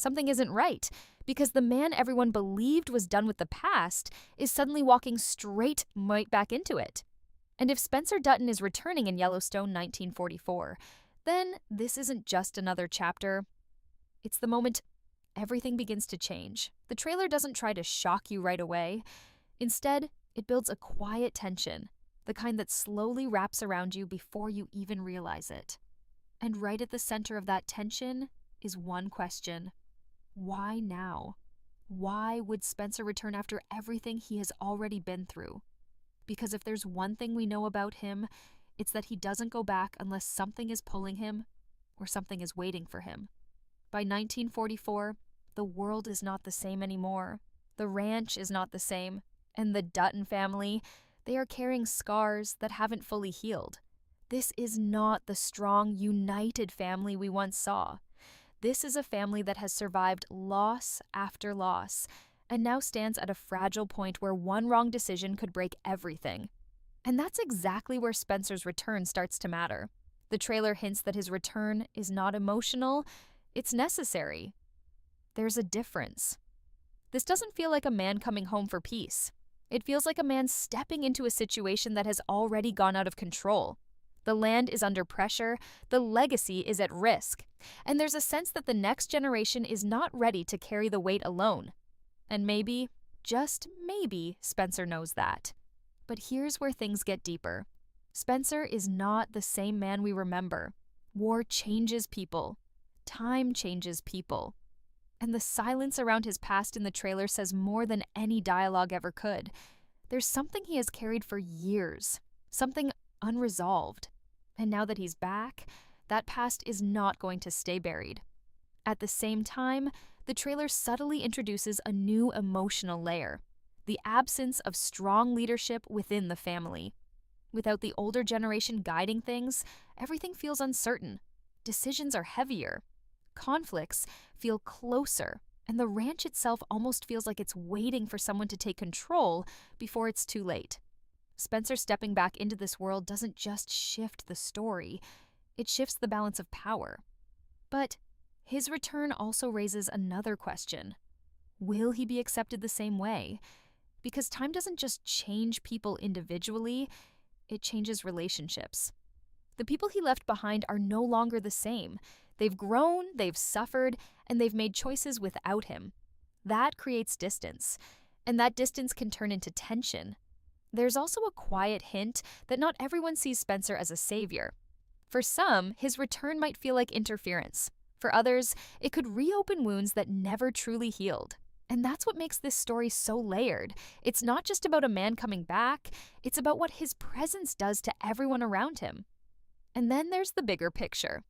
Something isn't right, because the man everyone believed was done with the past is suddenly walking straight right back into it. And if Spencer Dutton is returning in Yellowstone 1944, then this isn't just another chapter. It's the moment everything begins to change. The trailer doesn't try to shock you right away. Instead, it builds a quiet tension, the kind that slowly wraps around you before you even realize it. And right at the center of that tension is one question. Why now? Why would Spencer return after everything he has already been through? Because if there's one thing we know about him, it's that he doesn't go back unless something is pulling him or something is waiting for him. By 1944, the world is not the same anymore. The ranch is not the same. And the Dutton family, they are carrying scars that haven't fully healed. This is not the strong, united family we once saw. This is a family that has survived loss after loss and now stands at a fragile point where one wrong decision could break everything. And that's exactly where Spencer's return starts to matter. The trailer hints that his return is not emotional, it's necessary. There's a difference. This doesn't feel like a man coming home for peace. It feels like a man stepping into a situation that has already gone out of control. The land is under pressure, the legacy is at risk, and there's a sense that the next generation is not ready to carry the weight alone. And maybe, just maybe, Spencer knows that. But here's where things get deeper. Spencer is not the same man we remember. War changes people. Time changes people. And the silence around his past in the trailer says more than any dialogue ever could. There's something he has carried for years, something unresolved. And now that he's back, that past is not going to stay buried. At the same time, the trailer subtly introduces a new emotional layer, the absence of strong leadership within the family. Without the older generation guiding things, everything feels uncertain. Decisions are heavier. Conflicts feel closer, and the ranch itself almost feels like it's waiting for someone to take control before it's too late. Spencer stepping back into this world doesn't just shift the story, it shifts the balance of power. But his return also raises another question. Will he be accepted the same way? Because time doesn't just change people individually, it changes relationships. The people he left behind are no longer the same. They've grown, they've suffered, and they've made choices without him. That creates distance, and that distance can turn into tension. There's also a quiet hint that not everyone sees Spencer as a savior. For some, his return might feel like interference. For others, it could reopen wounds that never truly healed. And that's what makes this story so layered. It's not just about a man coming back, it's about what his presence does to everyone around him. And then there's the bigger picture.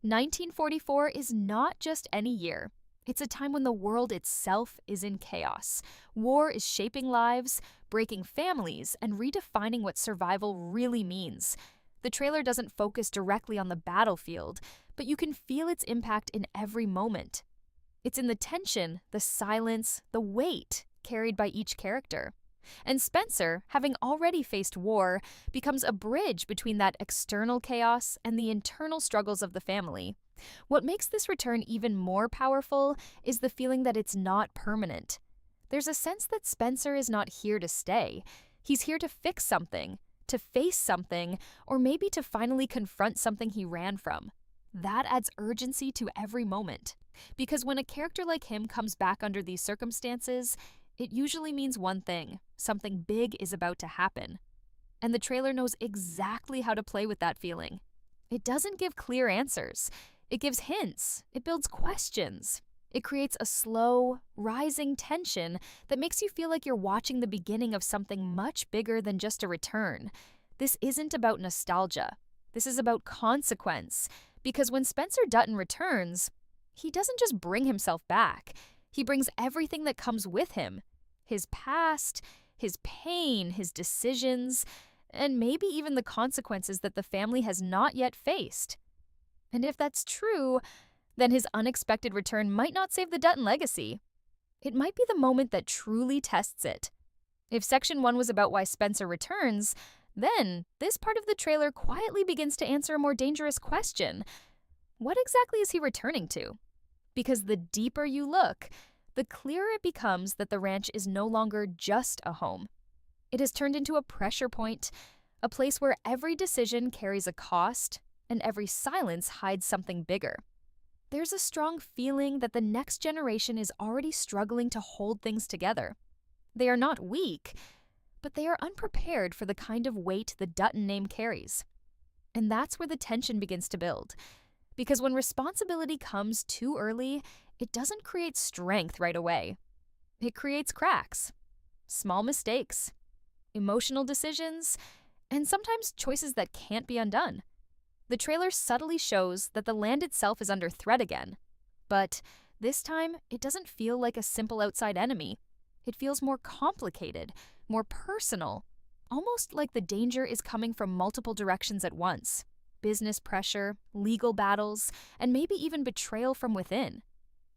1944 is not just any year. It's a time when the world itself is in chaos. War is shaping lives, breaking families, and redefining what survival really means. The trailer doesn't focus directly on the battlefield, but you can feel its impact in every moment. It's in the tension, the silence, the weight carried by each character. And Spencer, having already faced war, becomes a bridge between that external chaos and the internal struggles of the family. What makes this return even more powerful is the feeling that it's not permanent. There's a sense that Spencer is not here to stay. He's here to fix something, to face something, or maybe to finally confront something he ran from. That adds urgency to every moment. Because when a character like him comes back under these circumstances, it usually means one thing: something big is about to happen. And the trailer knows exactly how to play with that feeling. It doesn't give clear answers. It gives hints. It builds questions. It creates a slow, rising tension that makes you feel like you're watching the beginning of something much bigger than just a return. This isn't about nostalgia. This is about consequence. Because when Spencer Dutton returns, he doesn't just bring himself back. He brings everything that comes with him. His past, his pain, his decisions, and maybe even the consequences that the family has not yet faced. And if that's true, then his unexpected return might not save the Dutton legacy. It might be the moment that truly tests it. If Section 1 was about why Spencer returns, then this part of the trailer quietly begins to answer a more dangerous question. What exactly is he returning to? Because the deeper you look, the clearer it becomes that the ranch is no longer just a home. It has turned into a pressure point, a place where every decision carries a cost and every silence hides something bigger. There's a strong feeling that the next generation is already struggling to hold things together. They are not weak, but they are unprepared for the kind of weight the Dutton name carries. And that's where the tension begins to build. Because when responsibility comes too early, it doesn't create strength right away. It creates cracks, small mistakes, emotional decisions, and sometimes choices that can't be undone. The trailer subtly shows that the land itself is under threat again. But this time, it doesn't feel like a simple outside enemy. It feels more complicated, more personal, almost like the danger is coming from multiple directions at once. Business pressure, legal battles, and maybe even betrayal from within.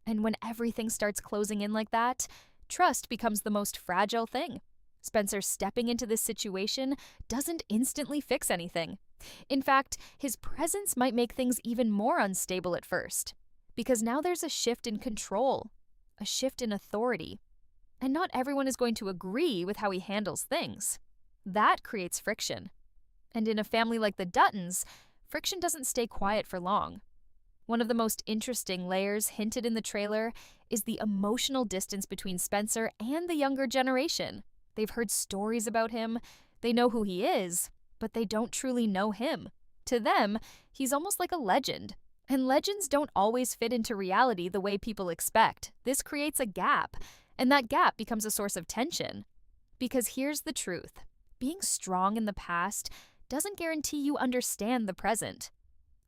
And when everything starts closing in like that, trust becomes the most fragile thing. Spencer stepping into this situation doesn't instantly fix anything. In fact, his presence might make things even more unstable at first, because now there's a shift in control, a shift in authority. And not everyone is going to agree with how he handles things. That creates friction. And in a family like the Duttons, friction doesn't stay quiet for long. One of the most interesting layers hinted in the trailer is the emotional distance between Spencer and the younger generation. They've heard stories about him, they know who he is, but they don't truly know him. To them, he's almost like a legend. And legends don't always fit into reality the way people expect. This creates a gap, and that gap becomes a source of tension. Because here's the truth. Being strong in the past doesn't guarantee you understand the present.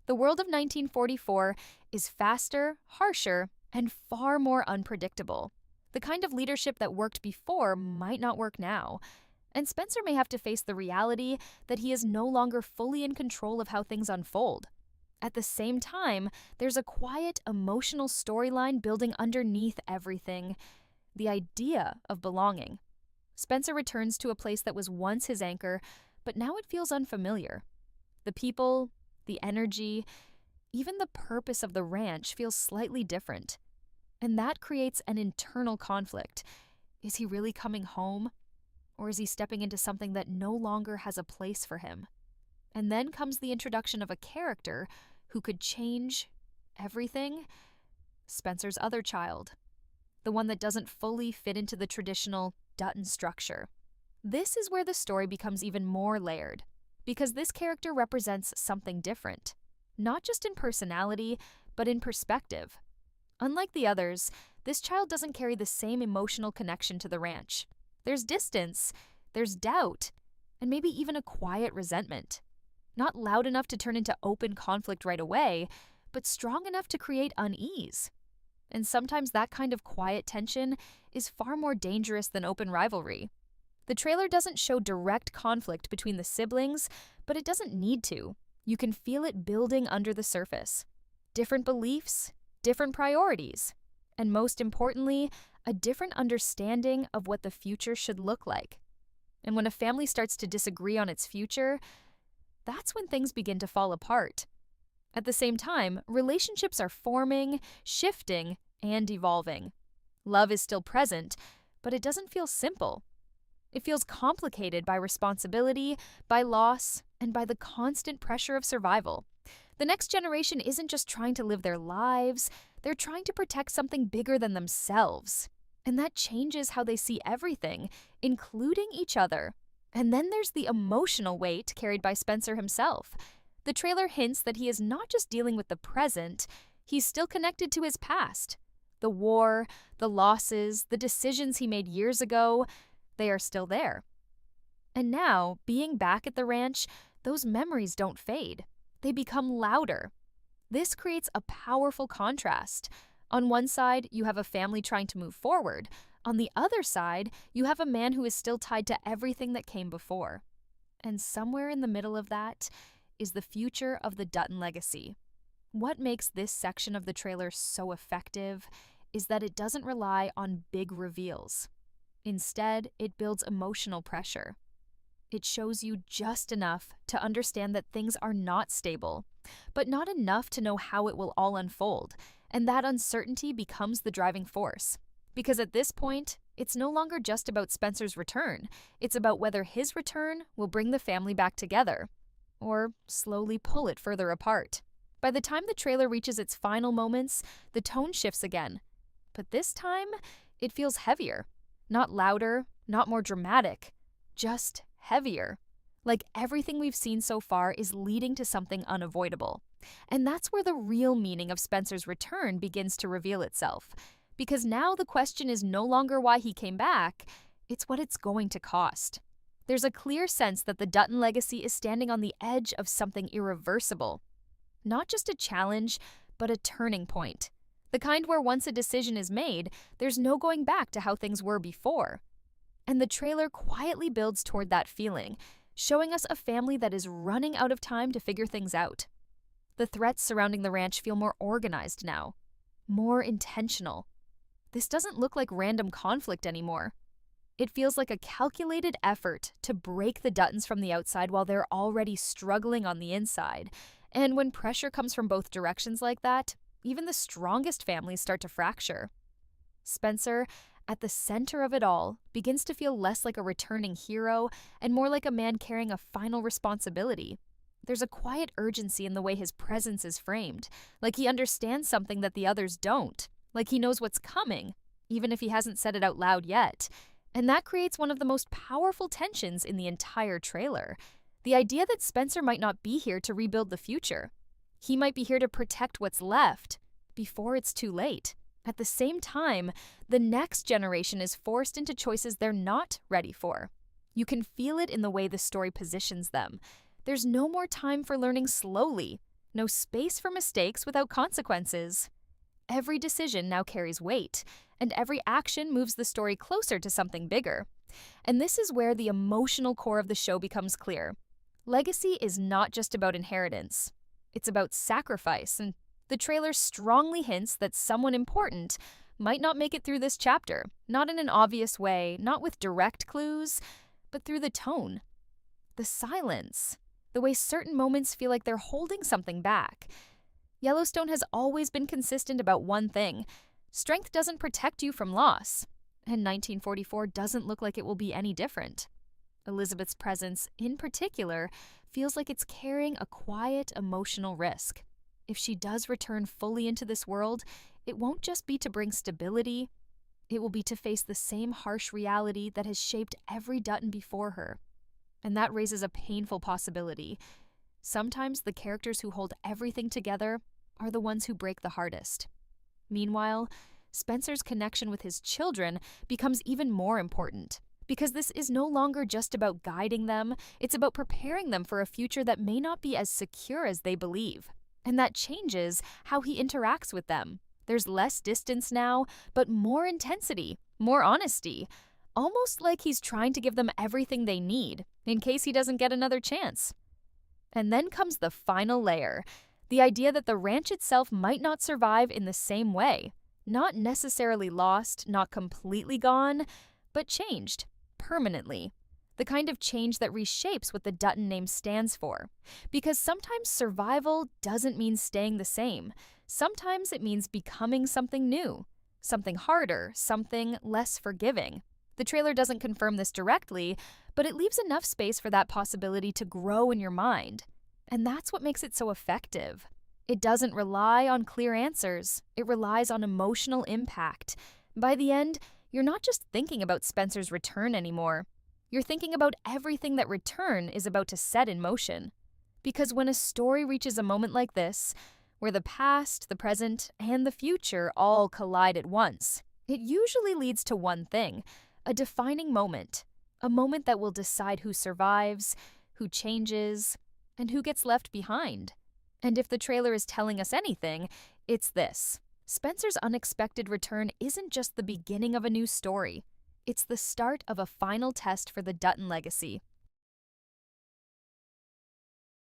The world of 1944 is faster, harsher, and far more unpredictable. The kind of leadership that worked before might not work now. And Spencer may have to face the reality that he is no longer fully in control of how things unfold. At the same time, there's a quiet, emotional storyline building underneath everything. The idea of belonging. Spencer returns to a place that was once his anchor, but now it feels unfamiliar. The people, the energy, even the purpose of the ranch feels slightly different. And that creates an internal conflict. Is he really coming home? Or is he stepping into something that no longer has a place for him? And then comes the introduction of a character who could change everything. Spencer's other child. The one that doesn't fully fit into the traditional Dutton structure. This is where the story becomes even more layered, because this character represents something different. Not just in personality, but in perspective. Unlike the others, this child doesn't carry the same emotional connection to the ranch. There's distance, there's doubt, and maybe even a quiet resentment. Not loud enough to turn into open conflict right away, but strong enough to create unease. And sometimes that kind of quiet tension is far more dangerous than open rivalry. The trailer doesn't show direct conflict between the siblings, but it doesn't need to. You can feel it building under the surface. Different beliefs, different priorities, and most importantly, a different understanding of what the future should look like. And when a family starts to disagree on its future, that's when things begin to fall apart. At the same time, relationships are forming, shifting, and evolving. Love is still present, but it doesn't feel simple. It feels complicated by responsibility, by loss, and by the constant pressure of survival. The next generation isn't just trying to live their lives, they're trying to protect something bigger than themselves. And that changes how they see everything, including each other. And then there's the emotional weight carried by Spencer himself. The trailer hints that he is not just dealing with the present, he's still connected to his past. The war, the losses, the decisions he made years ago, they are still there. And now, being back at the ranch, those memories don't fade. They become louder. This creates a powerful contrast. On one side, you have a family trying to move forward. On the other side, you have a man who is still tied to everything that came before. And somewhere in the middle of that is the future of the Dutton legacy. What makes this section of the trailer so effective is that it doesn't rely on big reveals. Instead, it builds emotional pressure. It shows you just enough to understand that things are not stable, but not enough to know how it will all unfold. And that uncertainty becomes the driving force. Because at this point, it's no longer just about Spencer's return. It's about whether his return will bring the family back together, or slowly pull it further apart. By the time the trailer reaches its final moments, the tone shifts again. But this time, it feels heavier. Not louder, not more dramatic, just heavier. Like everything we've seen so far is leading to something unavoidable. And that's where the real meaning of Spencer's return begins to reveal itself. Because now the question is no longer why he came back, it's what it's going to cost. There's a clear sense that the Dutton legacy is standing on the edge of something irreversible. Not just a challenge, but a turning point. The kind where once a decision is made, there's no going back to how things were before. And the trailer quietly builds toward that feeling, showing us a family that is running out of time to figure things out. The threats surrounding the ranch feel more organized now, more intentional. This doesn't look like random conflict anymore. It feels like a calculated effort to break the Duttons from the outside while they're already struggling on the inside. And when pressure comes from both directions like that, even the strongest families start to fracture. Spencer, at the center of it all, begins to feel less like a returning hero and more like a man carrying a final responsibility. There's a quiet urgency in the way his presence is framed, like he understands something that the others don't, like he knows what's coming, even if he hasn't said it out loud yet. And that creates one of the most powerful tensions in the entire trailer. The idea that Spencer might not be here to rebuild the future. He might be here to protect what's left before it's too late. At the same time, the next generation is forced into choices they're not ready for. You can feel it in the way the story positions them. There's no more time for learning slowly, no space for mistakes without consequences. Every decision now carries weight, and every action moves the story closer to something bigger. And this is where the emotional core of the show becomes clear. Legacy is not just about inheritance. It's about sacrifice, and the trailer strongly hints that someone important might not make it through this chapter, not in an obvious way, not with direct clues, but through the tone, the silence, the way certain moments feel like they're holding something back. Yellowstone has always been consistent about one thing: strength doesn't protect you from loss, and 1944 doesn't look like it will be any different. Elizabeth's presence, in particular, feels like it's carrying a quiet, emotional risk. If she does return fully into this world, it won't just be to bring stability, it will be to face the same harsh reality that has shaped every Dutton before her. And that raises a painful possibility. Sometimes the characters who hold everything together are the ones who break the hardest. Meanwhile, Spencer's connection with his children becomes even more important. Because this is no longer just about guiding them, it's about preparing them for a future that may not be as secure as they believe. And that changes how he interacts with them. There's less distance now, but more intensity, more honesty. Almost like he's trying to give them everything they need, in case he doesn't get another chance. And then comes the final layer, the idea that the ranch itself might not survive in the same way. Not necessarily lost, not completely gone, but changed. Permanently. The kind of change that reshapes what the Dutton name stands for. Because sometimes survival doesn't mean staying the same. Sometimes it means becoming something new, something harder, something less forgiving. The trailer doesn't confirm this directly, but it leaves enough space for that possibility to grow in your mind. And that's what makes it so effective. It doesn't rely on clear answers. It relies on emotional impact. By the end, you're not just thinking about Spencer's return anymore. You're thinking about everything that return is about to set in motion. Because when a story reaches a moment like this, where the past, the present, and the future all collide at once, it usually leads to one thing: a defining moment. A moment that will decide who survives, who changes, and who gets left behind. And if the trailer is telling us anything, it's this: Spencer's unexpected return isn't just the beginning of a new story. It's the start of a final test for the Dutton legacy.